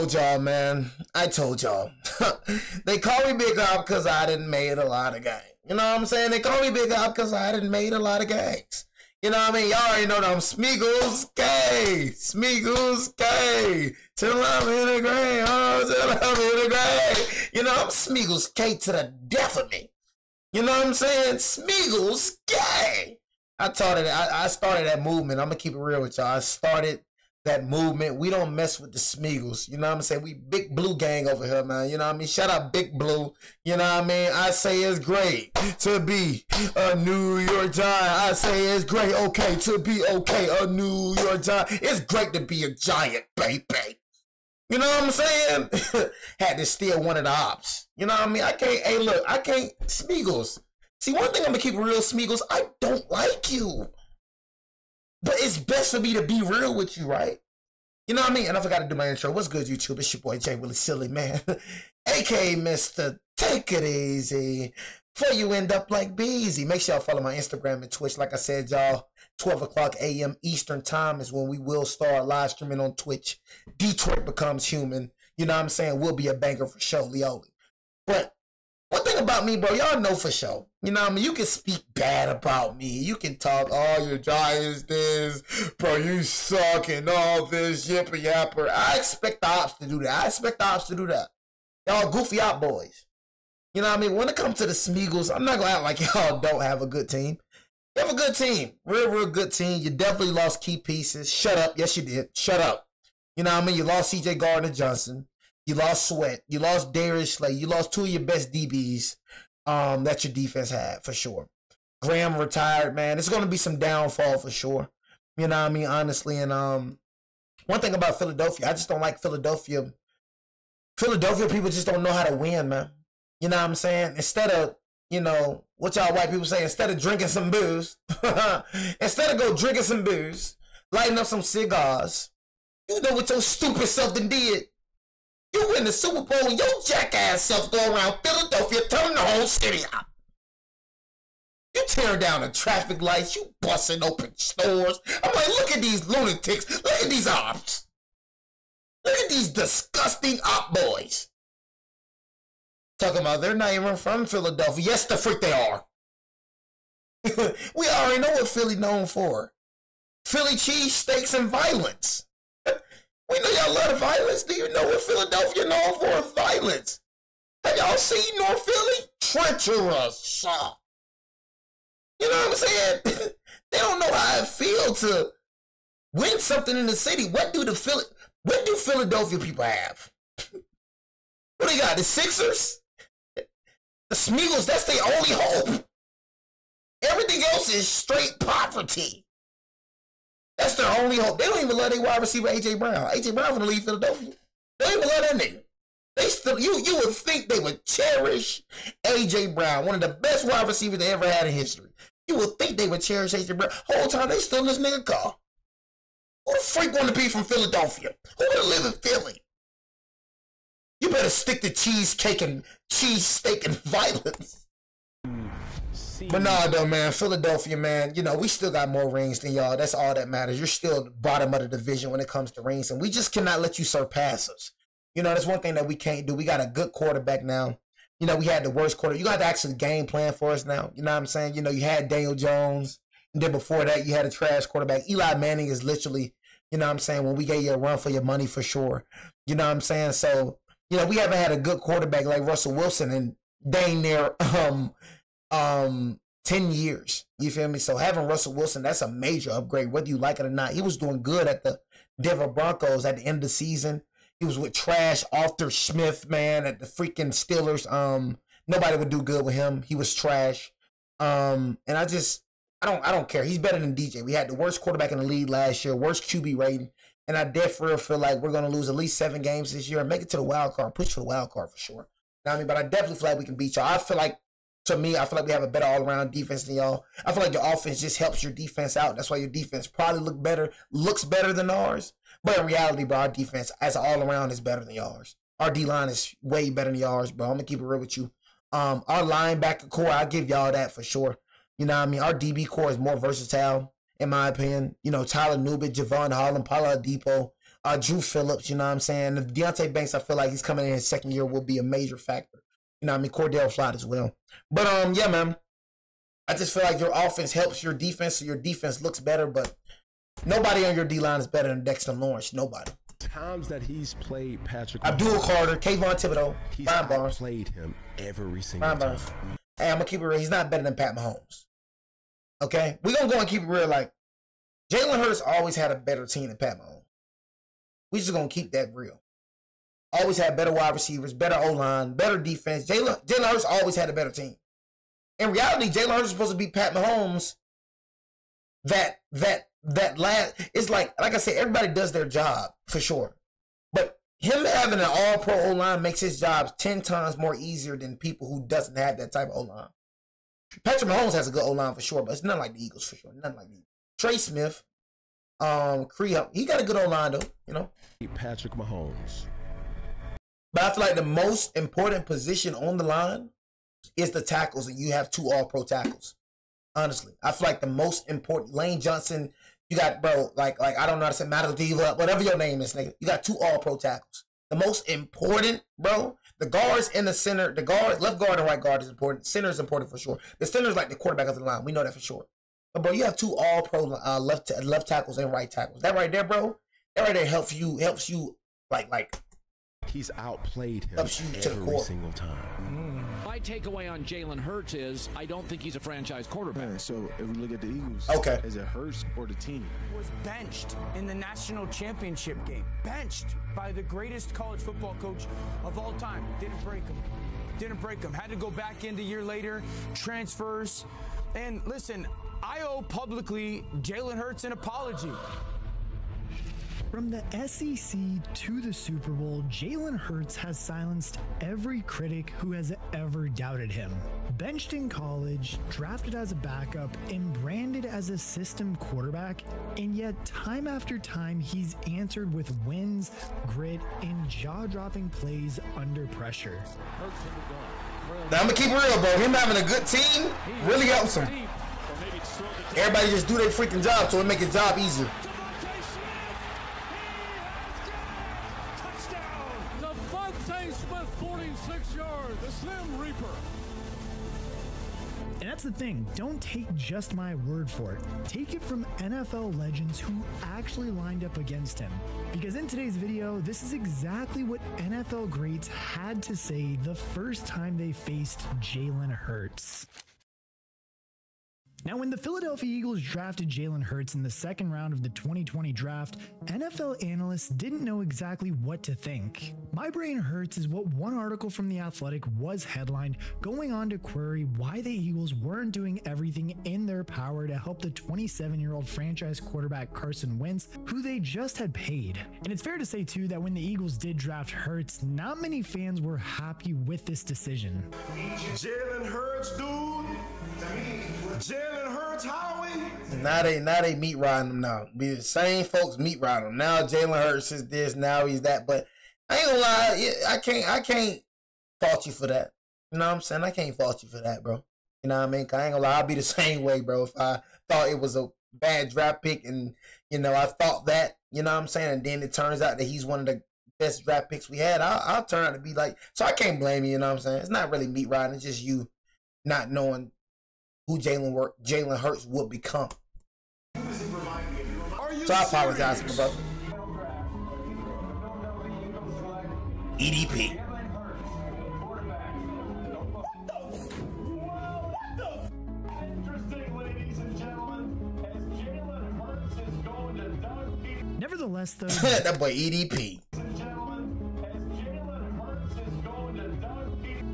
told y'all, man. I told y'all. They call me Big Op because I done made a lot of gangs. You know what I'm saying? They call me Big Op because I done made a lot of gangs. You know what I mean? Y'all already know that I'm Smeagol's K. Smeagol's K. Till I'm in the grave. Oh, till I'm in the grave. You know, I'm Smeagol's K to the death of me. You know what I'm saying? Smeagol's K. I started that movement. I'm going to keep it real with y'all. I started that movement. We don't mess with the Smeagol's. You know what I'm saying? We Big Blue gang over here, man. You know what I mean? Shout out Big Blue. You know what I mean? I say it's great to be a New York Giant. I say it's great, okay, to be okay, a New York Giant. It's great to be a Giant, baby. You know what I'm saying? Had to steal one of the ops. You know what I mean? I can't, hey, look, I can't, Smeagol's. See, one thing I'm going to keep it real, Smeagol's, I don't like you. But it's best for me to be real with you, right? You know what I mean? And I forgot to do my intro. What's good, YouTube? It's your boy, Jay Willie Silly, man. A.K.A. Mr. Take It Easy. Before you end up like Beezy. Make sure y'all follow my Instagram and Twitch. Like I said, y'all, 12 o'clock a.m. Eastern time is when we will start live streaming on Twitch. Detroit becomes human. You know what I'm saying? We'll be a banger for sure, Leoli. But one thing about me, bro, y'all know for sure. You know what I mean? You can speak bad about me. You can talk, oh, your Giants this, bro, you suck and all this, yipper yapper. I expect the ops to do that. I expect the ops to do that. Y'all goofy op boys. You know what I mean? When it comes to the Smeagol's, I'm not going to act like y'all don't have a good team. You have a good team. Real good team. You definitely lost key pieces. Shut up. Yes, you did. Shut up. You know what I mean? You lost C.J. Gardner-Johnson. You lost Sweat. You lost Darius Slay. You lost two of your best DBs that your defense had, for sure. Graham retired, man. It's going to be some downfall for sure. You know what I mean? Honestly. And one thing about Philadelphia, I just don't like Philadelphia. Philadelphia people just don't know how to win, man. You know what I'm saying? Instead of, you know, what y'all white people say, instead of drinking some booze, instead of go drinking some booze, lighting up some cigars, you know what your stupid self done did? You win the Super Bowl and your jackass self go around Philadelphia turning the whole city up. You tear down the traffic lights, you busting open stores. I'm like, look at these lunatics. Look at these ops. Look at these disgusting op boys. Talking about they're not even from Philadelphia. Yes, the freak they are. We already know what Philly known for. Philly cheesesteaks and violence. We know y'all love violence. Do you know what Philadelphia known for? Violence. Have y'all seen North Philly? Treacherous. You know what I'm saying? They don't know how it feels to win something in the city. What do Philadelphia people have? What do you got? The Sixers? The Smeagol's, that's their only hope. Everything else is straight poverty. That's their only hope. They don't even love their wide receiver, A.J. Brown. A.J. Brown from the league Philadelphia. They don't even love that nigga. They still, you would think they would cherish A.J. Brown, one of the best wide receivers they ever had in history. You would think they would cherish A.J. Brown. Whole time they still in this nigga car. Who the freak want to be from Philadelphia? Who want to live in Philly? You better stick to cheesecake and cheesesteak and violence. But nah, though, man, Philadelphia, man, you know, we still got more rings than y'all. That's all that matters. You're still bottom of the division when it comes to rings, and we just cannot let you surpass us. You know, that's one thing that we can't do. We got a good quarterback now. You know, we had the worst quarter. You got to actually game plan for us now. You know what I'm saying? You know, you had Daniel Jones, and then before that, you had a trash quarterback. Eli Manning is literally, you know what I'm saying, when we gave you a run for your money for sure. You know what I'm saying? So, you know, we haven't had a good quarterback like Russell Wilson in dang near 10 years. You feel me? So having Russell Wilson, that's a major upgrade, whether you like it or not. He was doing good at the Denver Broncos at the end of the season. He was with trash Arthur Smith, man, at the freaking Steelers. Nobody would do good with him. He was trash. And I don't care. He's better than DJ. We had the worst quarterback in the league last year, worst QB rating. And I definitely feel like we're going to lose at least 7 games this year and make it to the wild card, push for the wild card for sure. You know what I mean? But I definitely feel like we can beat y'all. I feel like, to me, I feel like we have a better all-around defense than y'all. I feel like your offense just helps your defense out. That's why your defense probably looks better than ours. But in reality, bro, our defense as an all-around is better than yours. Our D-line is way better than yours, bro. I'm going to keep it real with you. Our linebacker core, I'll give y'all that for sure. You know what I mean? Our DB core is more versatile, in my opinion. You know, Tyler Nubit, Javon Holland, Paula Adipo, Drew Phillips, you know what I'm saying? Deontay Banks, I feel like he's coming in his second year, will be a major factor. You know what I mean? Cordell Flott as well. But, yeah, man. I just feel like your offense helps your defense, so your defense looks better, but nobody on your D-line is better than Dexter Lawrence. Nobody. Times that he's played Patrick Abdul Carter, Kayvon Thibodeau, he's Brian Barnes. played him every single time. Hey, I'm going to keep it real. He's not better than Pat Mahomes. Okay? We're going to go and keep it real. Like, Jalen Hurts always had a better team than Pat Mahomes. We just going to keep that real. Always had better wide receivers, better O-line, better defense. Jalen Hurts always had a better team. In reality, Jalen Hurts is supposed to be Pat Mahomes. It's like I said, everybody does their job for sure. But him having an all-pro O-line makes his job 10 times more easier than people who doesn't have that type of O-line. Patrick Mahomes has a good O-line for sure, but it's nothing like the Eagles for sure. Nothing like the Eagles. Trey Smith, Cree, he got a good O-line though, you know. Patrick Mahomes. But I feel like the most important position on the line is the tackles, and you have 2 all-pro tackles. Honestly, I feel like the most important, Lane Johnson, you got, bro, like I don't know how to say, Diva, whatever your name is, nigga. You got 2 all-pro tackles. The most important, bro, the guards in the center, the guards, left guard and right guard is important. Center is important for sure. The center is like the quarterback of the line. We know that for sure. But, bro, you have 2 all-pro left tackles and right tackles. That right there, bro, that right there helps you like. He's outplayed him every single time. My takeaway on Jalen Hurts is I don't think he's a franchise quarterback. Yeah, so if we look at the Eagles, okay, is it Hurts or the team? Was benched in the national championship game. Benched by the greatest college football coach of all time. Didn't break him. Had to go back in a year later. Transfers. And listen, I owe publicly Jalen Hurts an apology. From the SEC to the Super Bowl, Jalen Hurts has silenced every critic who has ever doubted him. Benched in college, drafted as a backup, and branded as a system quarterback, and yet time after time he's answered with wins, grit, and jaw-dropping plays under pressure. Now I'm gonna keep it real, bro. Him having a good team really helps him. Everybody just do their freaking job, so it make his job easier. And that's the thing, don't take just my word for it. Take it from NFL legends who actually lined up against him. Because in today's video, this is exactly what NFL greats had to say the first time they faced Jalen Hurts. Now, when the Philadelphia Eagles drafted Jalen Hurts in the second round of the 2020 draft, NFL analysts didn't know exactly what to think. My brain hurts is what one article from The Athletic was headlined, going on to query why the Eagles weren't doing everything in their power to help the 27-year-old franchise quarterback Carson Wentz, who they just had paid. And it's fair to say, too, that when the Eagles did draft Hurts, not many fans were happy with this decision. Jalen Hurts, dude. Jalen Hurts, Howie. Now they meat riding him now. Be the same folks meat riding him. Now Jalen Hurts is this, now he's that. But I ain't gonna lie, I can't fault you for that. You know what I'm saying? I can't fault you for that, bro. You know what I mean? I ain't gonna lie, I'll be the same way, bro. If I thought it was a bad draft pick and, you know, I thought that, you know what I'm saying? And then it turns out that he's one of the best draft picks we had, I'll turn out to be like, so I can't blame you, you know what I'm saying? It's not really meat riding, it's just you not knowing who Jalen Hurts would become. So I apologize, my brother. EDP. Nevertheless, though, that boy EDP.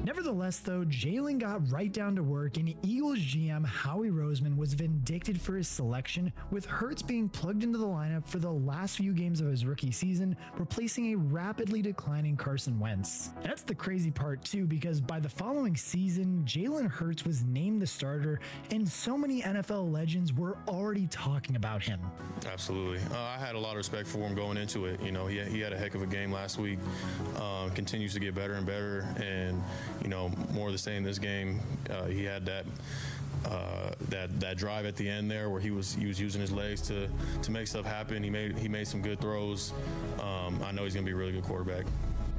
Nevertheless, though, Jalen got right down to work, and Eagles GM Howie Roseman was vindicted for his selection, with Hurts being plugged into the lineup for the last few games of his rookie season, replacing a rapidly declining Carson Wentz. That's the crazy part, too, because by the following season, Jalen Hurts was named the starter, and so many NFL legends were already talking about him. Absolutely. I had a lot of respect for him going into it. You know, he had a heck of a game last week, continues to get better and better, and, you know, more of the same this game. He had that that drive at the end there, where he was using his legs to make stuff happen. He made some good throws. I know he's gonna be a really good quarterback.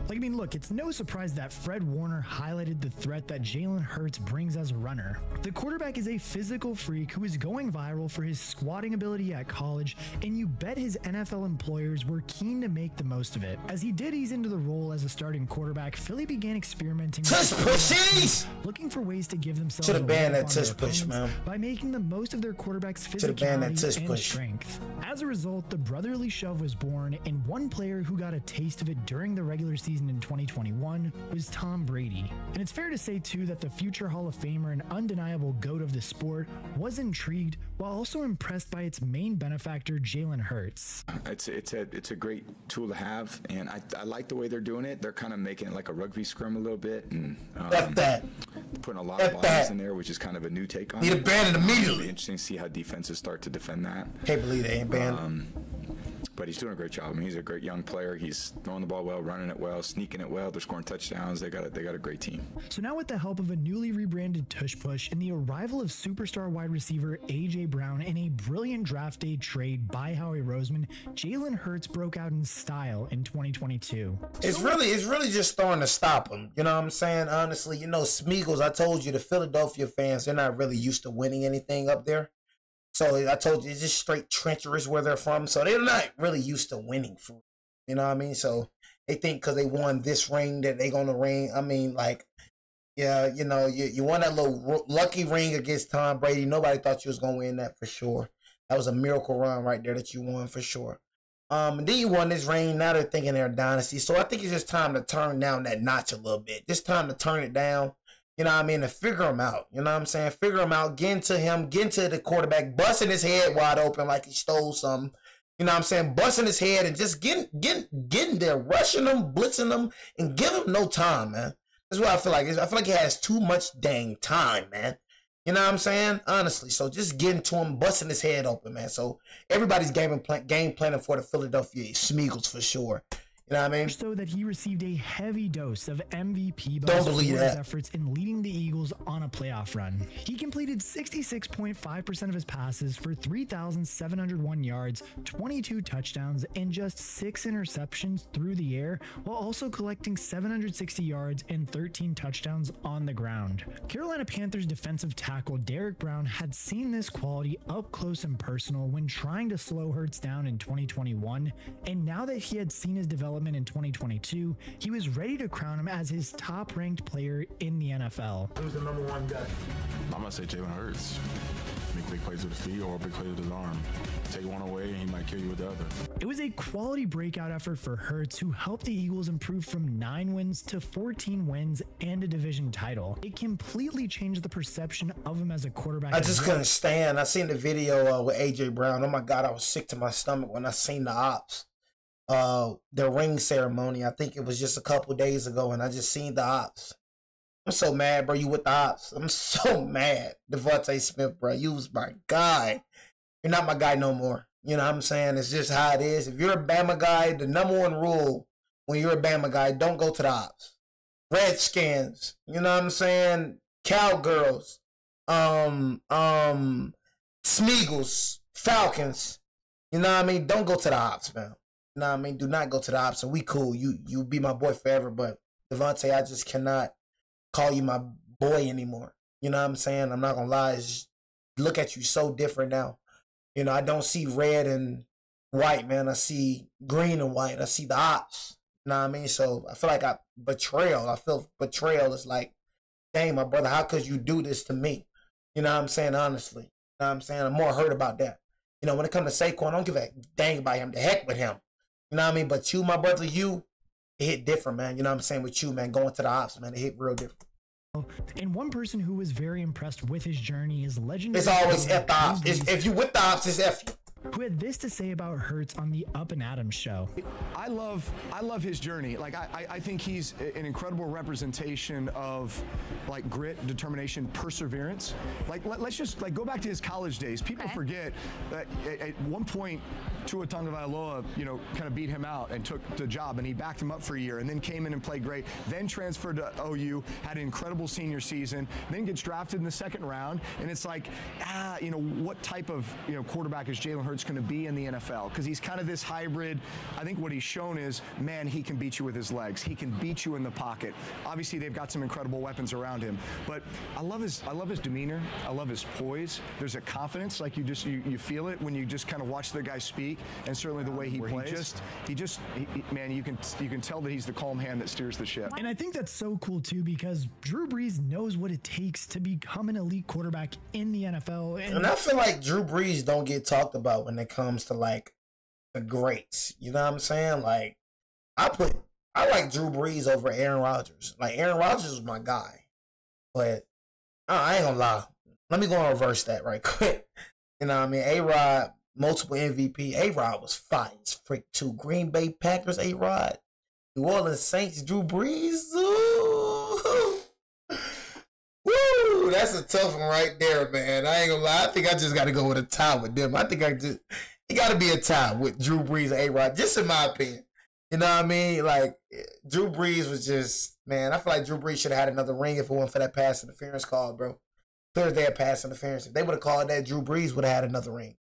Like, I mean, look, it's no surprise that Fred Warner highlighted the threat that Jalen Hurts brings as a runner. The quarterback is a physical freak who is going viral for his squatting ability at college, and you bet his NFL employers were keen to make the most of it. As he did ease into the role as a starting quarterback, Philly began experimenting with looking for ways to give themselves a banned that tush push, man, by making the most of their quarterback's physicality and strength. As a result, the brotherly shove was born, and one player who got a taste of it during the regular season in 2021 was Tom Brady. And it's fair to say too that the future Hall of Famer and undeniable GOAT of the sport was intrigued while also impressed by its main benefactor, Jalen Hurts. It's a great tool to have, and I like the way they're doing it. They're kind of making it like a rugby scrum a little bit, and putting a lot of bodies in there, which is kind of a new take on it. Need to ban it immediately. It'll be interesting to see how defenses start to defend that. Can't believe they ain't banned. But he's doing a great job. I mean, he's a great young player. He's throwing the ball well, running it well, sneaking it well. They're scoring touchdowns. They got a great team. So now, with the help of a newly rebranded tush push and the arrival of superstar wide receiver A.J. Brown in a brilliant draft day trade by Howie Roseman, Jalen Hurts broke out in style in 2022. It's really just starting to stop him. You know what I'm saying? Honestly, you know, Smeagol's, I told you, the Philadelphia fans, they're not really used to winning anything up there. So I told you, it's just straight treacherous where they're from. So they're not really used to winning. You know what I mean? So they think because they won this ring that they're going to ring. I mean, like, yeah, you know, you won that little lucky ring against Tom Brady. Nobody thought you was going to win that for sure. That was a miracle run right there that you won for sure. And then you won this ring. Now they're thinking they're a dynasty. So I think it's just time to turn down that notch a little bit. Just time to turn it down. You know what I mean? To figure him out. You know what I'm saying? Figure him out. Get into him. Get into the quarterback. Busting his head wide open like he stole something. You know what I'm saying? Busting his head and just getting there. Rushing him. Blitzing him. And give him no time, man. That's what I feel like. I feel like he has too much dang time, man. You know what I'm saying? Honestly. So just getting to him. Busting his head open, man. So everybody's game planning for the Philadelphia Smeagol's for sure. You know what I mean? So that he received a heavy dose of MVP buzz for his efforts in leading the Eagles on a playoff run. He completed 66.5% of his passes for 3,701 yards, 22 touchdowns, and just 6 interceptions through the air, while also collecting 760 yards and 13 touchdowns on the ground. Carolina Panthers defensive tackle Derek Brown had seen this quality up close and personal when trying to slow Hurts down in 2021, and now that he had seen his development in 2022, he was ready to crown him as his top-ranked player in the NFL. Who's the #1 guy? I'm going to say Jalen Hurts. Make big plays with his feet or big plays with his arm. Take one away and he might kill you with the other. It was a quality breakout effort for Hurts, who helped the Eagles improve from 9 wins to 14 wins and a division title. It completely changed the perception of him as a quarterback. I just couldn't stand. I seen the video with A.J. Brown. Oh my God, I was sick to my stomach when I seen the ops. The ring ceremony. I think it was just a couple days ago, and I just seen the ops. I'm so mad, bro. You with the ops? I'm so mad. Devontae Smith, bro. You was my guy. You're not my guy no more. You know what I'm saying? It's just how it is. If you're a Bama guy, the #1 rule when you're a Bama guy, don't go to the ops. Redskins. You know what I'm saying? Cowgirls. Smeagol's. Falcons. You know what I mean? Don't go to the ops, man. You know what I mean? Do not go to the ops, and we cool. You be my boy forever, but Devontae, I just cannot call you my boy anymore. You know what I'm saying? I'm not gonna lie. Just look at you so different now. You know, I don't see red and white, man. I see green and white. I see the ops. You know what I mean? So I feel like I feel betrayal is like, dang, my brother, how could you do this to me? You know what I'm saying? Honestly. You know what I'm saying? I'm more hurt about that. You know, when it comes to Saquon, I don't give a dang about him. The heck with him. You know what I mean? But you, my brother, it hit different, man. You know what I'm saying? With you, man, going to the ops, man, it hit real different. And one person who was very impressed with his journey is legendary. It's always F the ops. If you with the ops, it's F you. who had this to say about Hurts on the Up and Adams show. I love his journey. Like, I think he's an incredible representation of like grit, determination, perseverance. Like, let's just like go back to his college days. People forget that at one point Tua Tagovailoa, kind of beat him out and took the job, and he backed him up for a year, and then came in and played great. Then transferred to OU, had an incredible senior season, then gets drafted in the second round, and it's like, what type of quarterback is Jalen Hurts going to be in the NFL? Because he's kind of this hybrid. I think what he's shown is, man, he can beat you with his legs. He can beat you in the pocket. Obviously, they've got some incredible weapons around him, but I love his demeanor. I love his poise. There's a confidence, like you feel it when you just kind of watch the guy speak, and certainly the way he plays. Man, you can tell that he's the calm hand that steers the ship. And I think that's so cool too, because Drew Brees knows what it takes to become an elite quarterback in the NFL. And I feel like Drew Brees don't get talked about when it comes to like the greats. You know what I'm saying? Like, I like Drew Brees over Aaron Rodgers. Like, Aaron Rodgers was my guy, but I ain't gonna lie. Let me go and reverse that right quick. You know what I mean? A-Rod, multiple MVP. A-Rod was fire as frick too. Green Bay Packers, A-Rod. New Orleans Saints, Drew Brees. Ooh. Woo! That's a tough one right there, man. I ain't gonna lie. I think I just got to go with a tie with them. I think it got to be a tie with Drew Brees and A-Rod, just in my opinion. You know what I mean? Like, Drew Brees was just, man, I feel like Drew Brees should have had another ring if it wasn't for that pass interference call, bro. Thursday had pass interference. If they would have called that, Drew Brees would have had another ring.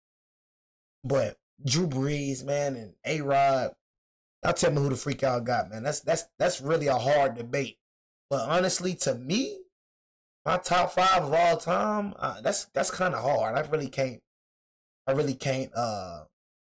But Drew Brees, man, and A-Rod, y'all tell me who the freak y'all got, man. That's really a hard debate. But honestly, to me, my top 5 of all time, that's kind of hard. I really can't. I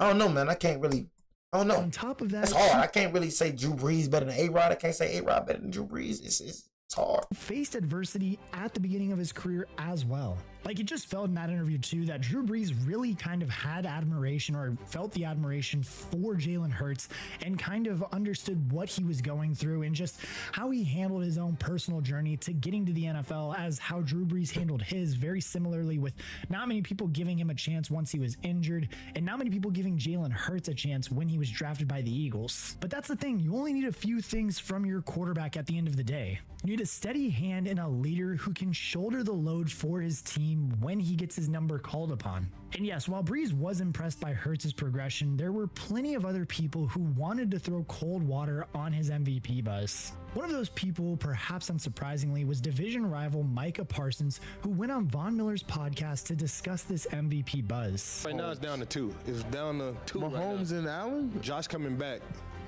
don't know, man. I don't know. On top of that, that's hard. I can't really say Drew Brees better than A-Rod. I can't say A-Rod better than Drew Brees. It's hard. Faced adversity at the beginning of his career as well. Like, it just felt in that interview too that Drew Brees really kind of had admiration, or felt the admiration for Jalen Hurts, and kind of understood what he was going through and just how he handled his own personal journey to getting to the NFL, as how Drew Brees handled his very similarly, with not many people giving him a chance once he was injured, and not many people giving Jalen Hurts a chance when he was drafted by the Eagles. But that's the thing, you only need a few things from your quarterback at the end of the day. You need a steady hand and a leader who can shoulder the load for his team when he gets his number called upon. And yes, while Brees was impressed by Hurts' progression, there were plenty of other people who wanted to throw cold water on his MVP buzz. One of those people, perhaps unsurprisingly, was division rival Micah Parsons, who went on Von Miller's podcast to discuss this MVP buzz. Right now it's down to 2. It's down to 2. Mahomes and Allen? Josh coming back,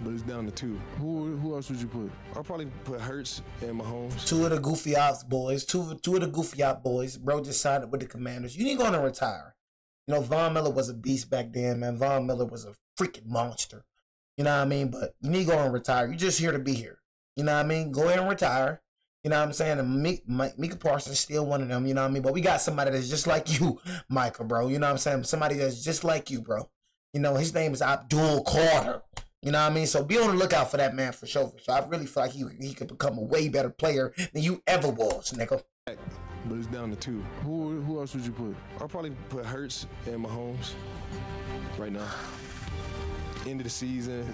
but it's down to 2. Who else would you put? I'll probably put Hurts and Mahomes. 2 of the goofy ops boys. Two of the goofy op boys. Bro just signed up with the Commanders. You need to go on and retire. You know, Von Miller was a beast back then, man. Von Miller was a freaking monster. You know what I mean? But you need to go and retire. You're just here to be here. You know what I mean? Go ahead and retire. You know what I'm saying? And Micah Parsons still one of them. You know what I mean? But we got somebody that's just like you, Micah, bro. You know what I'm saying? Somebody that's just like you, bro. You know, his name is Abdul Carter. You know what I mean? So be on the lookout for that man for sure. I really feel like he could become a way better player than you ever was, nigga. But it's down to 2. Who else would you put? I'll probably put Hurts and Mahomes right now. End of the season.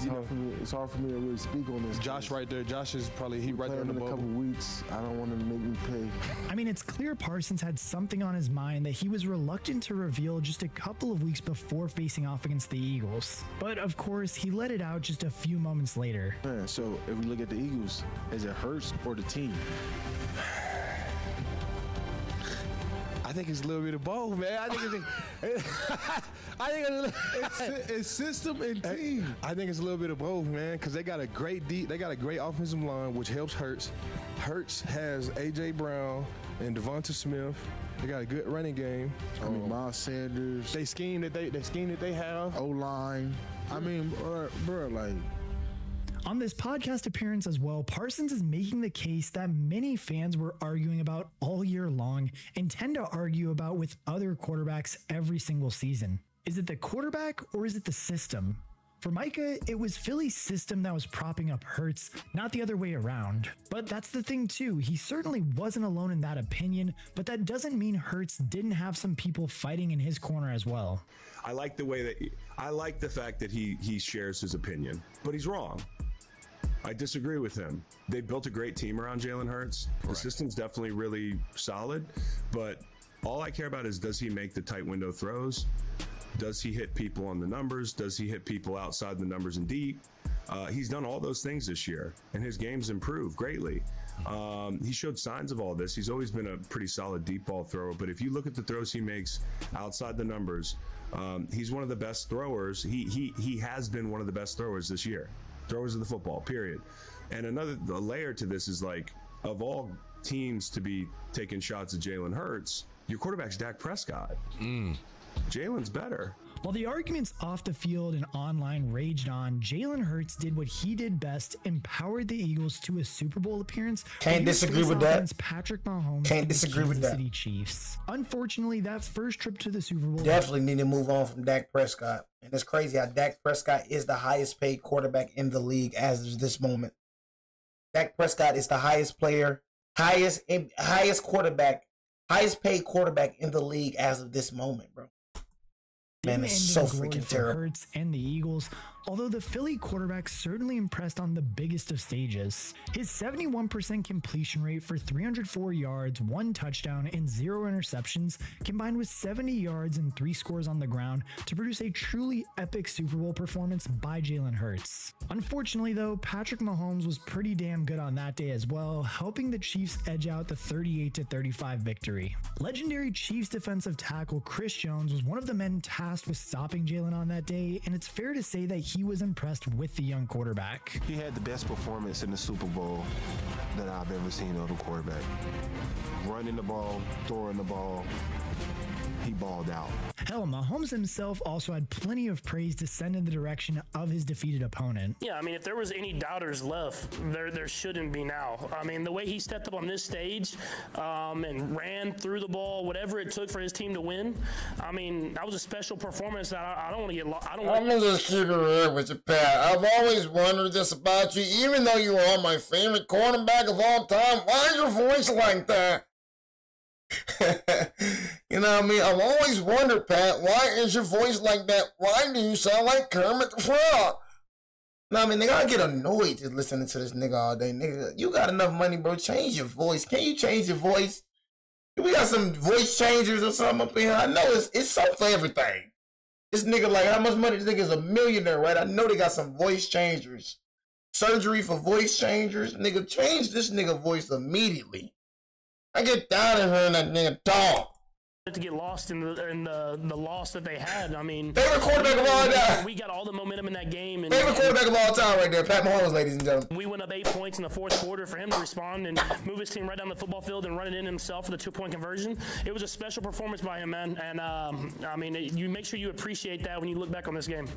It's hard for me to really speak on this. Josh right there. Josh is probably right there in the bubble. In a couple weeks. I don't want him to make me pay. I mean, it's clear Parsons had something on his mind that he was reluctant to reveal just a couple of weeks before facing off against the Eagles. But of course, he let it out just a few moments later. Man, so if we look at the Eagles, is it Hurts or the team? I think it's a little bit of both, man. I think it's system and team. I think it's a little bit of both, man, because they got a great offensive line, which helps Hurts. Hurts has A.J. Brown and Devonta Smith. They got a good running game. I mean, Miles Sanders. They scheme that they have. O-line. I mean, bro, like. On this podcast appearance as well, Parsons is making the case that many fans were arguing about all year long and tend to argue about with other quarterbacks every single season. Is it the quarterback or is it the system? For Micah, it was Philly's system that was propping up Hurts, not the other way around. But that's the thing too, he certainly wasn't alone in that opinion, but that doesn't mean Hurts didn't have some people fighting in his corner as well. I like the fact that he shares his opinion, but he's wrong. I disagree with him. They built a great team around Jalen Hurts. The system's definitely really solid, but all I care about is, does he make the tight window throws? Does he hit people on the numbers? Does he hit people outside the numbers and deep? He's done all those things this year, and his game's improved greatly. He showed signs of all this. He's always been a pretty solid deep ball thrower, but if you look at the throws he makes outside the numbers, he's one of the best throwers. He has been one of the best throwers this year. Throwers of the football, period. And a layer to this is, like, of all teams to be taking shots at Jalen Hurts, your quarterback's Dak Prescott. Jalen's better. While the arguments off the field and online raged on, Jalen Hurts did what he did best, empowered the Eagles to a Super Bowl appearance. Can't disagree with that. Patrick Mahomes. Can't disagree with that. City Chiefs. Unfortunately, that first trip to the Super Bowl definitely need to move on from Dak Prescott. And it's crazy how Dak Prescott is the highest paid quarterback in the league as of this moment. Dak Prescott is the highest player, highest quarterback, highest paid quarterback in the league as of this moment, bro. Man, it's so freaking terrible. Hurts and the Eagles, although the Philly quarterback certainly impressed on the biggest of stages. His 71% completion rate for 304 yards, 1 touchdown, and 0 interceptions, combined with 70 yards and 3 scores on the ground to produce a truly epic Super Bowl performance by Jalen Hurts. Unfortunately though, Patrick Mahomes was pretty damn good on that day as well, helping the Chiefs edge out the 38-35 victory. Legendary Chiefs defensive tackle Chris Jones was one of the men tasked with stopping Jalen on that day, and it's fair to say that he was impressed with the young quarterback. He had the best performance in the Super Bowl that I've ever seen of a quarterback. Running the ball, throwing the ball, he balled out. Hell, Mahomes himself also had plenty of praise to send in the direction of his defeated opponent. Yeah, I mean, if there was any doubters left, there shouldn't be now. I mean, the way he stepped up on this stage and ran through the ball, whatever it took for his team to win, I mean, that was a special performance that I don't want to get lost. I'm gonna just keep it real with you, Pat. I've always wondered this about you. Even though you are my favorite quarterback of all time, why is your voice like that? You know what I mean? I've always wondered, Pat, why is your voice like that? Why do you sound like Kermit the Frog? No, I mean, they gotta get annoyed just listening to this nigga all day. Nigga, you got enough money, bro. Change your voice. Can you change your voice? We got some voice changers or something up in here. I know it's something for everything. This nigga, like, how much money? This nigga's a millionaire, right? I know they got some voice changers. Surgery for voice changers. Nigga, change this nigga voice immediately. I get down in here and that nigga talk. To get lost in the loss that they had. I mean, favorite quarterback of all time. We got all the momentum in that game. And, favorite quarterback of all time right there, Pat Mahomes, ladies and gentlemen. We went up 8 points in the fourth quarter for him to respond and move his team right down the football field and run it in himself for the 2-point conversion. It was a special performance by him, man. And I mean, you make sure you appreciate that when you look back on this game.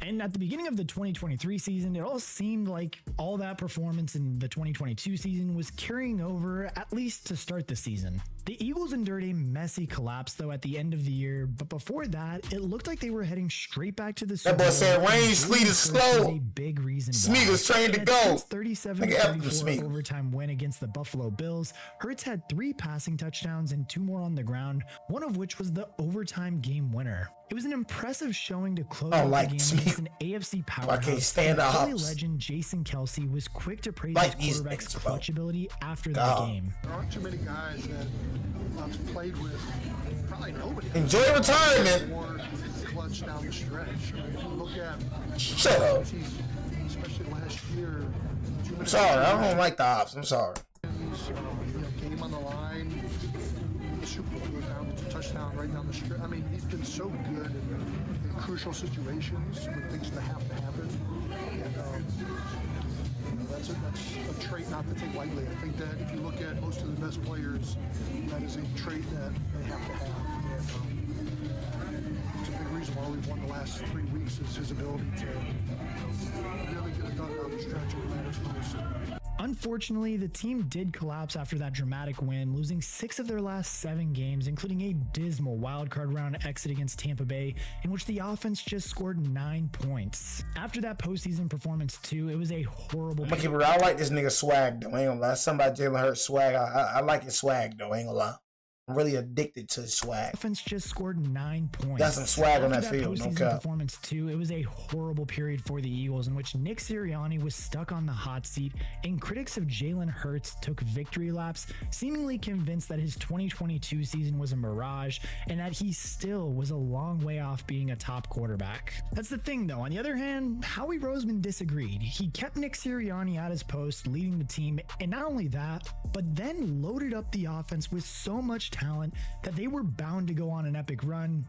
And at the beginning of the 2023 season, it all seemed like all that performance in the 2022 season was carrying over, at least to start the season. The Eagles endured a messy collapse, though, at the end of the year, but before that, it looked like they were heading straight back to the Super Bowl. That boy said rain, sleet is slow. A big reason. Smeagol's trained to go. 37-34 overtime win against the Buffalo Bills. Hurts had 3 passing touchdowns and 2 more on the ground, one of which was the overtime game winner. It was an impressive showing to close out the game against an AFC powerhouse. I can't stand the Philly legend Jason Kelce was quick to praise his quarterback's clutch ability after the game. There aren't too many guys that I've played with. Probably nobody. Enjoy retirement. More clutch down the stretch. If you look at shut up. Especially last year. I'm sorry. I don't like the ops. I'm sorry. Game on the line. The Super Bowl goes down to touchdown right down the stretch. I mean, he's been so good in crucial situations when things that have to happen. And that's a trait not to take lightly. I think that if you look at most of the best players, that is a trait that they have to have. And it's a big reason why we've won the last 3 weeks is his ability to really get it done down the stretch and matters most. Unfortunately, the team did collapse after that dramatic win, losing 6 of their last 7 games, including a dismal wildcard round exit against Tampa Bay, in which the offense just scored 9 points. After that postseason performance too, it was a horrible. I'm gonna keep it real. I like this nigga swag though. I ain't gonna lie. Something about Jalen Hurts swag. I like his swag though. I ain't gonna lie. I'm really addicted to his swag. Offense just scored 9 points. Got some swag on that field. No cap. Performance too. It was a horrible period for the Eagles in which Nick Sirianni was stuck on the hot seat, and critics of Jalen Hurts took victory laps, seemingly convinced that his 2022 season was a mirage and that he still was a long way off being a top quarterback. That's the thing though. On the other hand, Howie Roseman disagreed. He kept Nick Sirianni at his post, leading the team, and not only that, but then loaded up the offense with so much talent that they were bound to go on an epic run.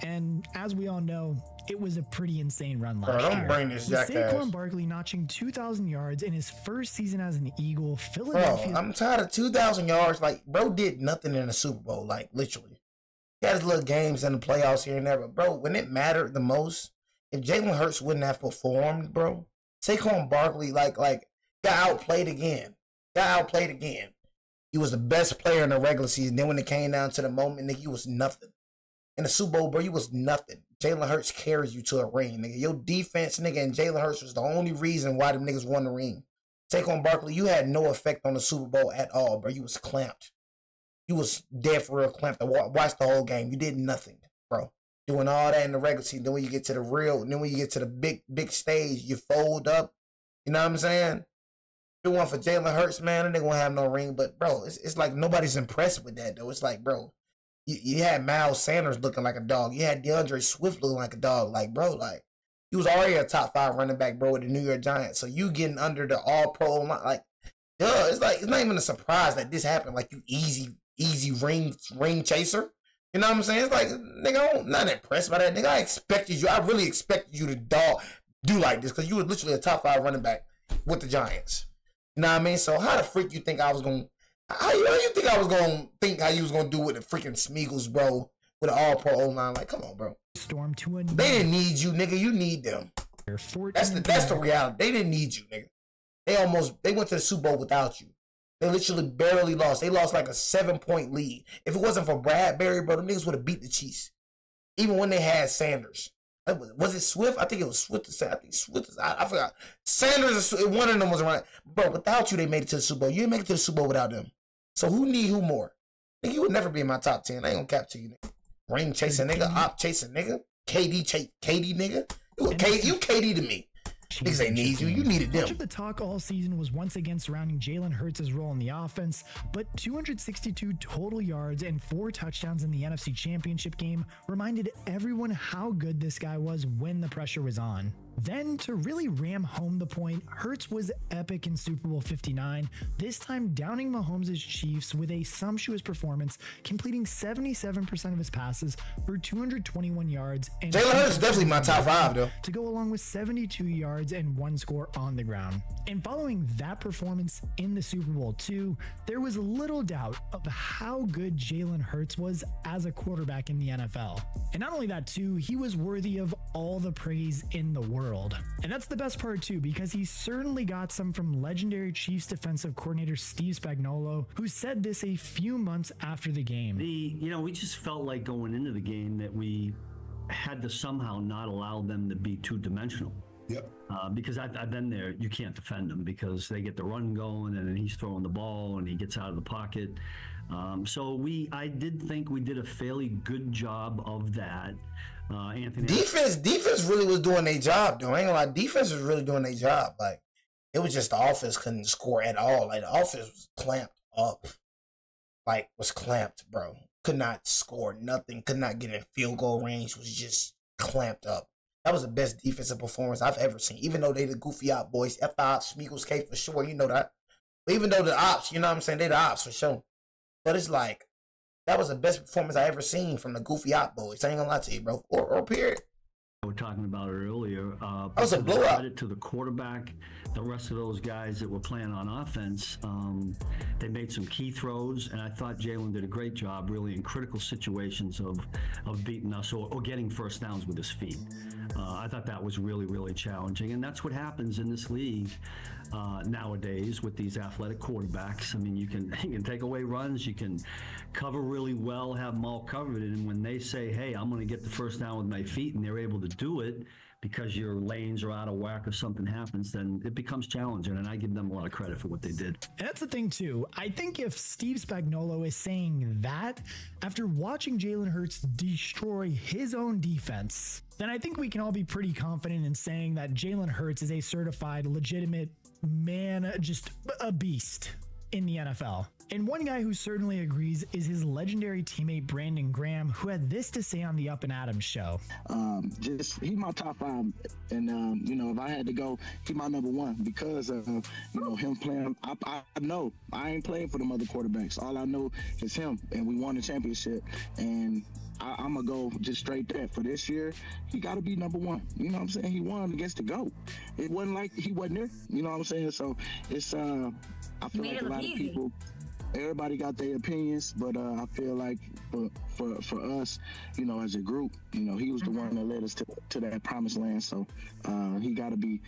And as we all know, it was a pretty insane run last year. Don't bring this with jackass. Saquon Barkley notching 2,000 yards in his first season as an Eagle. Philadelphia. Bro, I'm tired of 2,000 yards. Like, bro did nothing in the Super Bowl. Like, literally. He had his little games in the playoffs here and there. But, bro, when it mattered the most, if Jalen Hurts wouldn't have performed, bro, Saquon Barkley, like, got outplayed again. He was the best player in the regular season. Then when it came down to the moment, nigga, he was nothing. In the Super Bowl, bro, you was nothing. Jalen Hurts carries you to a ring, nigga. Your defense, nigga, and Jalen Hurts was the only reason why them niggas won the ring. Saquon Barkley, you had no effect on the Super Bowl at all, bro. You was clamped. You was dead for real clamped. Watch the whole game. You did nothing, bro. Doing all that in the regular season. Then when you get to the real, then when you get to the big stage, you fold up. You know what I'm saying? If it wasn't for Jalen Hurts, man, they won't have no ring. But, bro, it's like nobody's impressed with that, though. It's like, bro, you had Miles Sanders looking like a dog. You had DeAndre Swift looking like a dog. Like, bro, like, he was already a top 5 running back, bro, with the New York Giants. So you getting under the all-pro line, like, duh, it's like, it's not even a surprise that this happened. Like, you easy ring chaser. You know what I'm saying? It's like, nigga, I'm not impressed by that. Nigga, I really expected you to do like this because you were literally a top 5 running back with the Giants. You know what I mean? So how the freak you think I was going to, how you think I was going to think how you was going to do with the freaking Smeagol's, bro, with an all-pro O-line? Like, come on, bro. Storm to a they didn't need you, nigga. You need them. That's the reality. They didn't need you, nigga. They went to the Super Bowl without you. They literally barely lost. They lost like a 7-point lead. If it wasn't for Bradbury, bro, the niggas would have beat the Chiefs. Even when they had Sanders. Was it Swift? I think it was Swift. I think Swift. I forgot. Sanders, one of them was around. Bro, without you, they made it to the Super Bowl. You didn't make it to the Super Bowl without them. So who more? Nigga, you would never be in my top 10. I ain't gonna cap to you, nigga. Ring chasing nigga, op chasing nigga, KD nigga. You KD to me. Niggas ain't need you. You needed them. Much of the talk all season was once again surrounding Jalen Hurts' role in the offense, but 262 total yards and 4 touchdowns in the NFC Championship game reminded everyone how good this guy was when the pressure was on. Then, to really ram home the point, Hurts was epic in Super Bowl 59, this time downing Mahomes' Chiefs with a sumptuous performance, completing 77% of his passes for 221 yards. And Jalen Hurts is definitely my top 5, though. To go along with 72 yards and 1 score on the ground. And following that performance in the Super Bowl II, there was little doubt of how good Jalen Hurts was as a quarterback in the NFL. And not only that too, he was worthy of all the praise in the world. And that's the best part too, because he certainly got some from legendary Chiefs defensive coordinator Steve Spagnuolo, who said this a few months after the game. We just felt like going into the game that we had to somehow not allow them to be two-dimensional. Yep. Because I've been there, you can't defend them because they get the run going and then he's throwing the ball and he gets out of the pocket. I did think we did a fairly good job of that. Anthony, defense really was doing their job, though. I ain't gonna lie, defense was really doing their job. Like, it was just the offense couldn't score at all. Like, the offense was clamped up. Like, was clamped, bro. Could not score nothing. Could not get in field goal range. Was just clamped up. That was the best defensive performance I've ever seen. Even though they the goofy op boys, F the ops, Smeagol's K for sure, you know that. But even though the ops, you know what I'm saying, they the ops for sure. But it's like, that was the best performance I ever seen from the goofy op boys. I ain't gonna lie to you, bro. Or period. We were talking about it earlier. That was a blowout. Credit to the quarterback, the rest of those guys that were playing on offense. They made some key throws, and I thought Jalen did a great job, really, in critical situations of beating us or getting first downs with his feet. I thought that was really, really challenging. And that's what happens in this league nowadays with these athletic quarterbacks. I mean, you can take away runs, you can cover really well, have them all covered. And when they say, hey, I'm going to get the first down with my feet, and they're able to do it because your lanes are out of whack or something happens, then it becomes challenging. And I give them a lot of credit for what they did. And that's the thing, too. I think if Steve Spagnuolo is saying that after watching Jalen Hurts destroy his own defense, then I think we can all be pretty confident in saying that Jalen Hurts is a certified, legitimate man, just a beast in the NFL. And one guy who certainly agrees is his legendary teammate Brandon Graham, who had this to say on the Up and Adams show. He's my top 5, and you know, if I had to go, he's my number 1 because of you know, him playing. I know I ain't playing for them other quarterbacks. All I know is him, and we won the championship. And I'm gonna go just straight there. For this year, he got to be number 1. You know what I'm saying? He won against the GOAT. It wasn't like he wasn't there. You know what I'm saying? So it's I feel like a lot of people. Everybody got their opinions, but I feel like for us, you know, as a group, you know, he was the one that led us to that promised land. So he got to be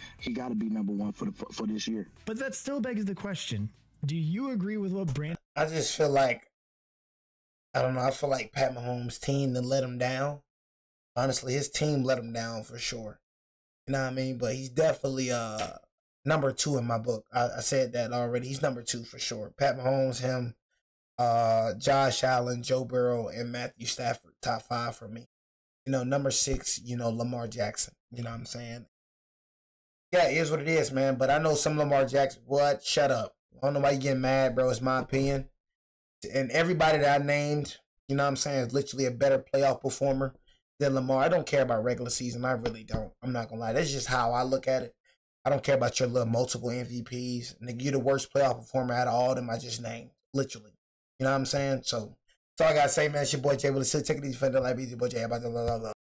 number 1 for this year. But that still begs the question: do you agree with what Brandon? I just feel like, I don't know. I feel like Pat Mahomes' team then let him down. Honestly, his team let him down for sure. You know what I mean? But he's definitely number 2 in my book. I said that already. He's number 2 for sure. Pat Mahomes, him, Josh Allen, Joe Burrow, and Matthew Stafford, top 5 for me. You know, number 6, you know, Lamar Jackson. You know what I'm saying? Yeah, it is what it is, man. But I know some Lamar Jackson. What? Shut up. I don't know why you getting mad, bro. It's my opinion. And everybody that I named, you know what I'm saying, is literally a better playoff performer than Lamar. I don't care about regular season. I really don't. I'm not going to lie. That's just how I look at it. I don't care about your little multiple MVPs. Nigga, you're the worst playoff performer out of all of them I just named. Literally. You know what I'm saying? So, that's all I got to say, man. It's your boy Jay. Will still take it easy for the life. Easy boy Jay. About the